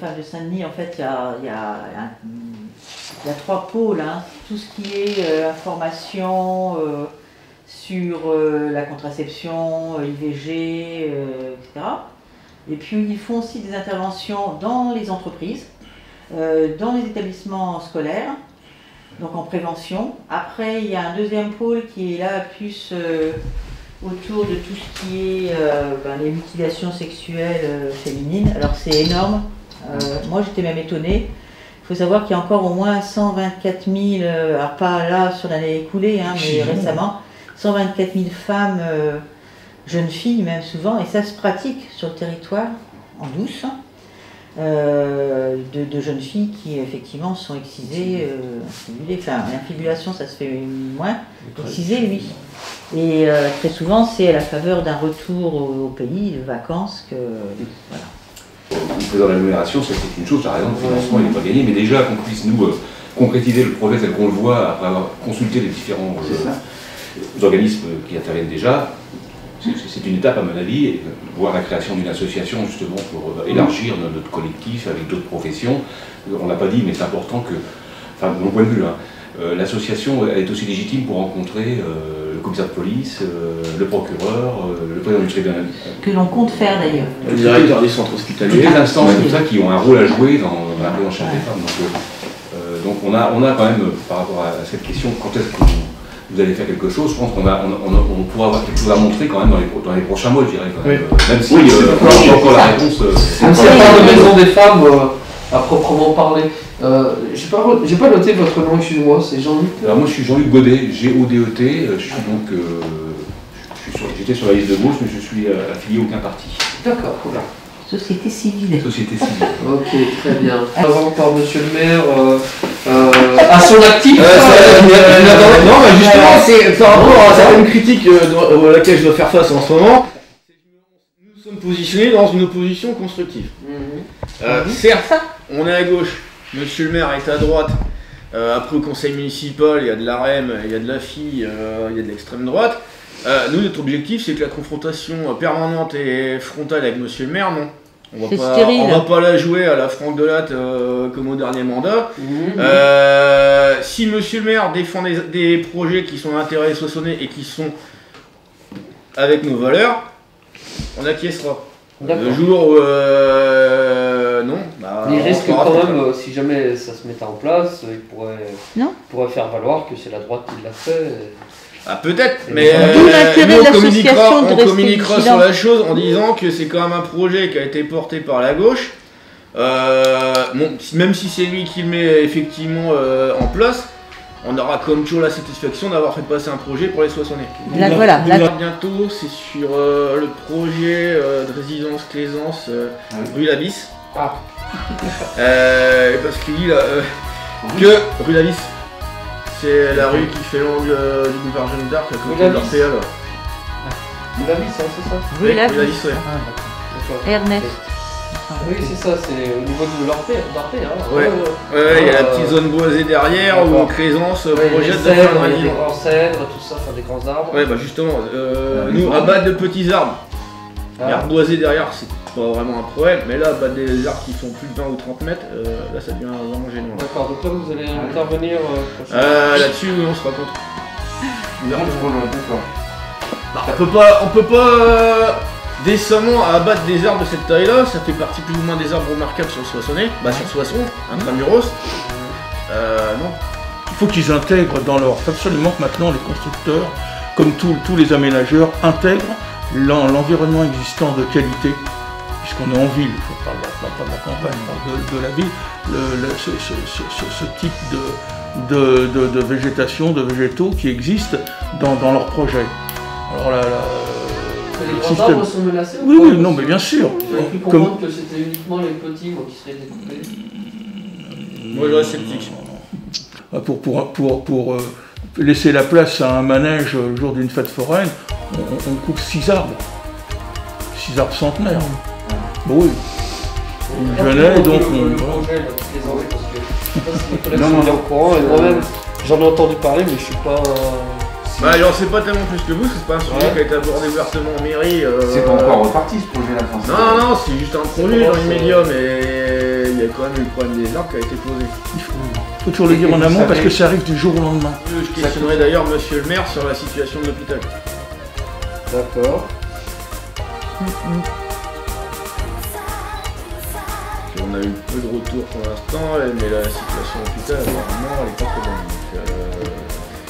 femmes de Saint-Denis, en fait, il y a 3 pôles. Hein. Tout ce qui est information sur la contraception, IVG, etc. Et puis ils font aussi des interventions dans les entreprises, dans les établissements scolaires, donc en prévention. Après, il y a un deuxième pôle qui est là plus autour de tout ce qui est les mutilations sexuelles féminines. Alors c'est énorme. Moi j'étais même étonnée. Il faut savoir qu'il y a encore au moins 124 000, alors pas là sur l'année écoulée, hein, mais récemment, 124 000 femmes, jeunes filles même souvent, et ça se pratique sur le territoire en douce, de jeunes filles qui effectivement sont excisées, infibulées. Enfin, l'infibulation ça se fait moins, excisées oui. Et très souvent c'est à la faveur d'un retour au pays, de vacances, que voilà. Le président de l'agglomération, c'est une chose, par exemple, le financement n'est pas gagné, mais déjà qu'on puisse nous concrétiser le projet tel qu'on le voit après avoir consulté les différents organismes qui interviennent déjà, c'est une étape à mon avis, et voir la création d'une association justement pour élargir notre collectif avec d'autres professions. On l'a pas dit, mais c'est important que, enfin de mon point de vue, l'association est aussi légitime pour rencontrer le commissaire de police, le procureur, le président du tribunal. Que l'on compte faire d'ailleurs. Le directeur des centres hospitaliers. Toutes les instances comme ça qui ont un rôle à jouer dans la prise en charge des femmes. Donc on a quand même, par rapport à cette question, quand est-ce que vous allez faire quelque chose, je pense qu'on pourra avoir quelque chose à montrer quand même dans les prochains mois, je dirais. Quand même, même si on a encore la réponse. Même s'il n'y a pas de maison des femmes à proprement parler. J'ai pas noté votre nom, excusez-moi, c'est Jean-Luc. Alors moi je suis Jean-Luc Godet, G-O-D-E-T, je suis donc j'étais sur la liste de gauche, mais je suis affilié à aucun parti. D'accord, voilà. Société civile. Société civile. Ok, très bien. Avant par monsieur le maire, à son actif. Non, mais justement, c'est par rapport à certaines critiques à laquelle je dois faire face en ce moment. Nous sommes positionnés dans une opposition constructive. Certes, on est à gauche, monsieur le maire est à droite. Après au conseil municipal, il y a de la REM, il y a de la FI, il y a de l'extrême droite. Nous, notre objectif, c'est que la confrontation permanente et frontale avec monsieur le maire, non. On va pas la jouer à la Franck Delatte comme au dernier mandat. Si monsieur le maire défend des projets qui sont d'intérêt soissonnais et qui sont avec nos valeurs, on acquiescera. Le jour où non, il risque quand même, si jamais ça se mettait en place, il pourrait faire valoir que c'est la droite qui l'a fait. Ah peut-être, mais nous on communiquera sur la chose en disant que c'est quand même un projet qui a été porté par la gauche. Bon, même si c'est lui qui le met effectivement en place, on aura comme toujours la satisfaction d'avoir fait passer un projet pour les Soissonnais. Voilà. Bientôt, c'est sur le projet de résidence Claisance rue Labis. Parce qu'il que rue Labis, c'est la rue qui fait l'angle du boulevard Jeanne d'Arc à côté de l'Orpea là. Rue Labis, hein, c'est ça? Rue Labis, ouais. Ernest. Oui, c'est ça, c'est au niveau de l'Orpea. Ouais, il y a la petite zone boisée derrière où Claisance projette de faire un des grands cèdres, tout ça, faire des grands arbres. Ouais, bah justement, nous, abattre de petits arbres. L'herbe boisée derrière, c'est pas vraiment un problème, mais là, abattre des arbres qui font plus de 20 ou 30 mètres, là, ça devient vraiment gênant. D'accord, donc là, vous allez intervenir là-dessus, oui, on se raconte. On peut pas décemment à abattre des arbres de cette taille-là, ça fait partie plus ou moins des arbres remarquables sur le Soissonnais, sur Soissons, intramuros. Non. Il faut qu'ils intègrent dans leur... Absolument que maintenant les constructeurs, comme tous les aménageurs, intègrent l'environnement existant de qualité, puisqu'on est en ville, il ne faut pas de la campagne, de la ville, ce type de végétation, de végétaux qui existent dans leurs projets. Alors là, les grands arbres sont menacés ou oui, pas, non, mais bien sûr. J'aurais pu comprendre que c'était uniquement les petits qui seraient découpés. Moi, je reste sceptique. Pour laisser la place à un manège le jour d'une fête foraine, on coupe 6 arbres. 6 arbres centenaires. Bon, oui. Une genêt, donc on est au courant, et moi-même, j'en ai entendu parler, mais je suis pas... j'en sais pas tellement plus que vous, c'est pas un sujet qui a été abordé ouvertement en mairie. C'est pas encore reparti ce projet-là, Non, c'est juste un projet dans l'immédiat, mais il y a quand même eu le problème des arbres qui a été posé. Il faut toujours le dire en amont parce que ça arrive du jour au lendemain. Je questionnerai d'ailleurs monsieur le maire sur la situation de l'hôpital. D'accord. On a eu peu de retours pour l'instant, mais la situation de l'hôpital, apparemment, elle est pas très bonne. Donc,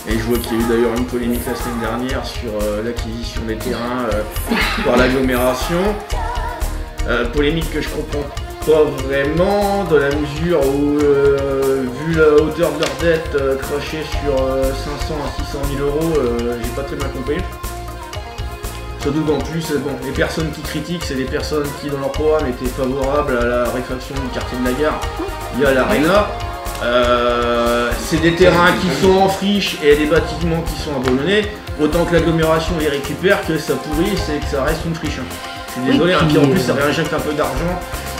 et je vois qu'il y a eu d'ailleurs une polémique la semaine dernière sur l'acquisition des terrains par l'agglomération. Polémique que je comprends pas vraiment, dans la mesure où, vu la hauteur de leur dette crachée sur 500 à 600 000 euros, j'ai pas très bien compris. Surtout qu'en plus, bon, les personnes qui critiquent, c'est des personnes qui, dans leur programme, étaient favorables à la réfaction du quartier de la gare via l'Arena. C'est des terrains qui sont en friche et des bâtiments qui sont abandonnés. Autant que l'agglomération les récupère, que ça pourrisse et que ça reste une friche. Je suis désolé, puis en plus, ça réinjecte un peu d'argent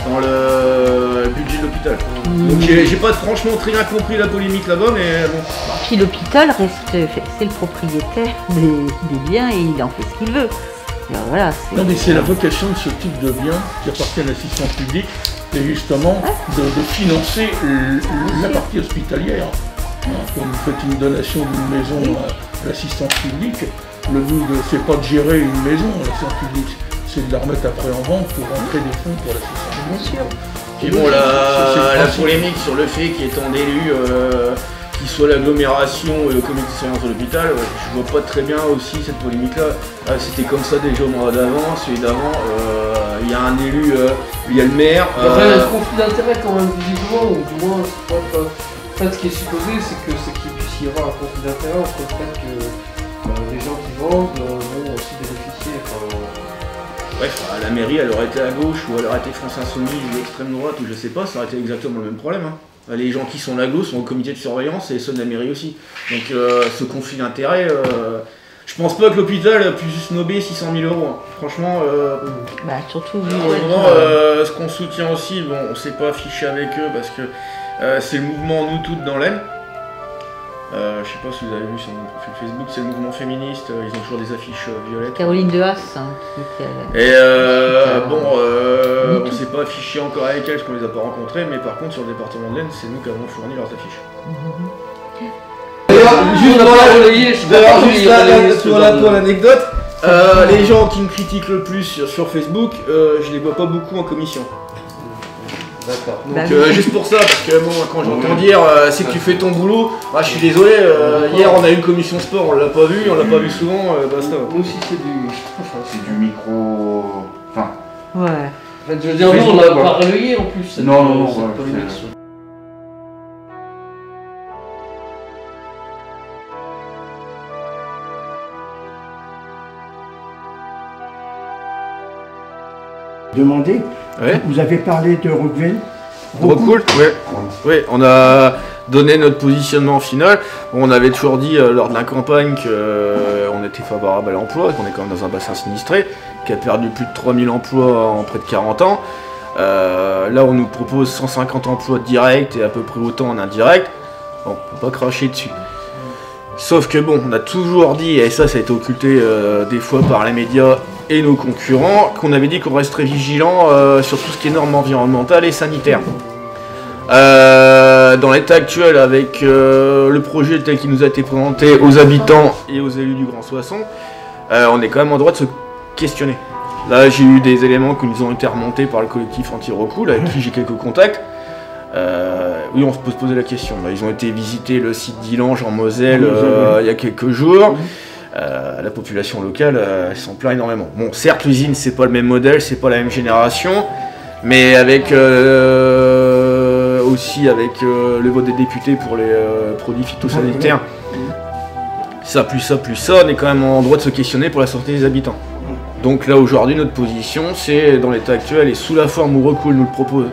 dans le budget de l'hôpital. Donc j'ai pas franchement très bien compris la polémique là-bas, mais bon. Puis l'hôpital reste, c'est le propriétaire des biens et il en fait ce qu'il veut. Alors voilà, non mais c'est la vocation de ce type de biens qui appartient à l'assistance publique, c'est justement de financer la partie hospitalière. Quand vous faites une donation d'une maison à l'assistance publique, le but c'est pas de gérer une maison, l'assistance publique, c'est de la remettre après en vente pour rentrer des fonds pour l'assistance publique. Bien sûr. Et bon, la polémique sur le fait qu'il y ait tant d'élus qui soit l'agglomération et le comité de surveillance de l'hôpital, je vois pas très bien aussi cette polémique-là. C'était comme ça déjà au mois d'avant, celui d'avant, il y a un élu, il y a le maire. Il y a un conflit d'intérêt quand même, visiblement, ou du moins, en fait, ce qui est supposé, c'est qu'il puisse y avoir un conflit d'intérêt entre le fait que les gens qui vendent vont aussi bénéficier. Bref, la mairie, elle aurait été à gauche, ou elle aurait été France Insoumise, ou extrême droite, ou je sais pas, ça aurait été exactement le même problème. Les gens qui sont là gauche sont au comité de surveillance et ceux de la mairie aussi. Donc ce conflit d'intérêt, je pense pas que l'hôpital puisse snober 600 000 euros. Hein. Franchement, surtout ce qu'on soutient aussi, bon, on s'est pas affiché avec eux parce que c'est le mouvement Nous Toutes dans l'Aisne. Je sais pas si vous avez vu sur mon profil Facebook, c'est le mouvement féministe, ils ont toujours des affiches violettes. Caroline de Haas. Et on s'est pas affiché encore avec elles parce qu'on les a pas rencontrées, mais par contre sur le département de l'Aisne, c'est nous qui avons fourni leurs affiches. Juste pour l'anecdote, les gens qui me critiquent le plus sur Facebook, je les vois pas beaucoup en commission. D'accord. Donc juste pour ça, parce que bon, quand j'entends dire c'est que tu fais ton boulot, je suis désolé, hier on a eu une commission sport, on l'a pas vu souvent, basta. Nous aussi c'est du micro... Enfin... Ouais. En fait, je veux dire, nous on l'a pas relayé en plus. Cette polémique. Demander. Ouais. Vous avez parlé de Rockville. Rockwool, ouais, on a donné notre positionnement final. On avait toujours dit lors de la campagne qu'on était favorable à l'emploi, qu'on est quand même dans un bassin sinistré, qui a perdu plus de 3000 emplois en près de 40 ans. Là on nous propose 150 emplois directs et à peu près autant en indirect. Bon, on peut pas cracher dessus. Sauf que bon, on a toujours dit, et ça a été occulté des fois par les médias et nos concurrents, qu'on avait dit qu'on resterait vigilant sur tout ce qui est normes environnementales et sanitaires. Dans l'état actuel, avec le projet tel qu'il nous a été présenté aux habitants et aux élus du Grand Soissons, on est quand même en droit de se questionner. Là, j'ai eu des éléments qui nous ont été remontés par le collectif anti-Rockwool, avec qui j'ai quelques contacts. Oui, on peut se poser la question. Là, ils ont été visiter le site d'Illange en Moselle il y a quelques jours. La population locale s'en plaint énormément. Bon, certes, l'usine, c'est pas le même modèle, c'est pas la même génération, mais avec aussi avec le vote des députés pour les produits phytosanitaires, ça, on est quand même en droit de se questionner pour la santé des habitants. Donc là, aujourd'hui, notre position, c'est, dans l'état actuel, et sous la forme où Rockwool nous le propose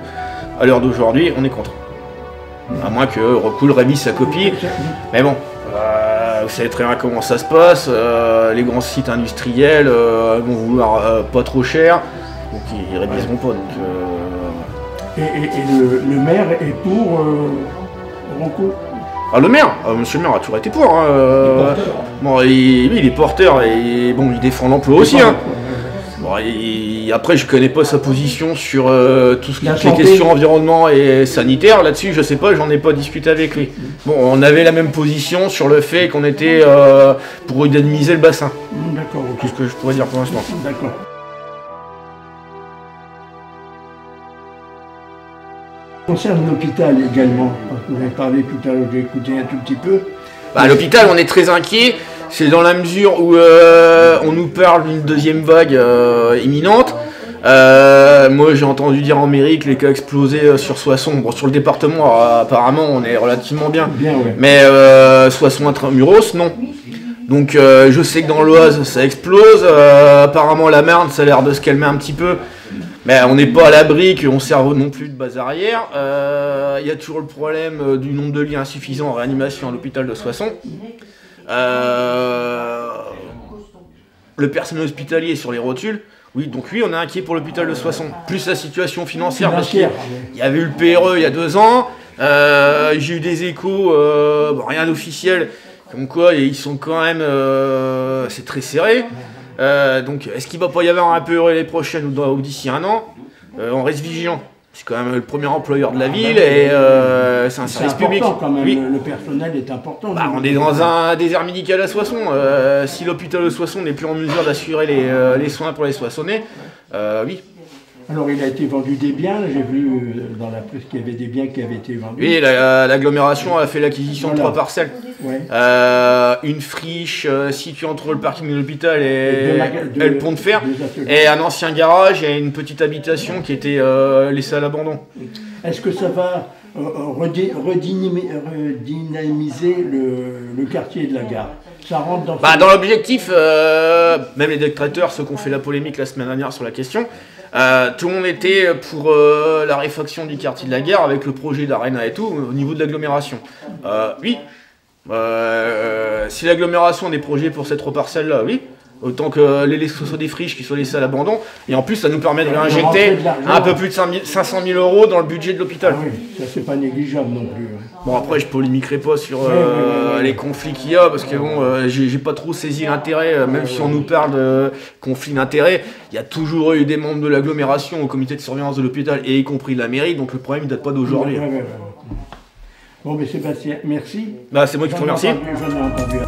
à l'heure d'aujourd'hui, on est contre. À moins que Rockwool révise sa copie, mais bon. Vous savez très bien comment ça se passe, les grands sites industriels vont vouloir pas trop cher, donc ils réviseront pas. Donc, Et le maire est pour Rockwool. Ah, le maire, monsieur le maire a toujours été pour. Hein, bon, il est porteur et bon, il défend l'emploi aussi. Hein. Bon, et après, je connais pas sa position sur tout ce qui est santé. questions environnement et sanitaire. Là-dessus, je sais pas, j'en ai pas discuté avec lui. Bon, on avait la même position sur le fait qu'on était pour indemniser le bassin. D'accord, Tout ok. ce que je pourrais dire pour l'instant. D'accord. Concerne l'hôpital également, parce que vous avez parlé tout à l'heure, j'ai écouté un tout petit peu. Bah, à l'hôpital, on est très inquiet. C'est dans la mesure où on nous parle d'une deuxième vague imminente. Moi, j'ai entendu dire en mairie que les cas explosaient sur Soissons. Bon, sur le département, apparemment, on est relativement bien. Bien, ouais. Mais Soissons intramuros, non. Donc, je sais que dans l'Oise, ça explose. Apparemment, la Marne, ça a l'air de se calmer un petit peu. Mais on n'est pas à l'abri qu'on serve non plus de base arrière. Il y a toujours le problème du nombre de lits insuffisants en réanimation à l'hôpital de Soissons. Le personnel hospitalier sur les rotules. Oui, donc oui, on est inquiet pour l'hôpital de Soissons. Plus la situation financière, parce qu'il y avait eu le PRE il y a 2 ans. J'ai eu des échos, bon, rien d'officiel, comme quoi ils sont quand même... c'est très serré. Donc, est-ce qu'il va pas y avoir un PRE l'année prochaine ou d'ici 1 an? On reste vigilant. C'est quand même le premier employeur de la ville et c'est un service public. Quand même, Oui. le personnel est important. Bah, on est dans un désert médical à Soissons. Si l'hôpital de Soissons n'est plus en mesure d'assurer les soins pour les Soissonnais, oui. Alors il a été vendu des biens, j'ai vu dans la presse qu'il y avait des biens qui avaient été vendus. Oui, l'agglomération a fait l'acquisition de 3 parcelles. Ouais. Une friche située entre le parking de l'hôpital et deux le pont de fer. deux ateliers. Et un ancien garage et une petite habitation qui était laissée à l'abandon. Est-ce que ça va redynamiser le quartier de la gare? Ça rentre dans... Bah, dans l'objectif, même les détracteurs, ceux qui ont fait la polémique la semaine dernière sur la question, tout le monde était pour la réfaction du quartier de la gare avec le projet d'Arena et tout au niveau de l'agglomération. Oui. Si l'agglomération a des projets pour ces 3 parcelles-là, oui. Autant que ce soit des friches qui soient laissées à l'abandon. Et en plus, ça nous permet de réinjecter un peu plus de 500 000 euros dans le budget de l'hôpital. Ah oui, ça c'est pas négligeable non plus. Bon, après, je polémiquerai pas sur les conflits qu'il y a, parce que bon, j'ai pas trop saisi l'intérêt, même si on nous parle de conflits d'intérêt, il y a toujours eu des membres de l'agglomération au comité de surveillance de l'hôpital, et y compris de la mairie, donc le problème il date pas d'aujourd'hui. Ouais. Bon, mais Sébastien, merci. Bah, c'est moi qui te remercie. J'en ai entendu.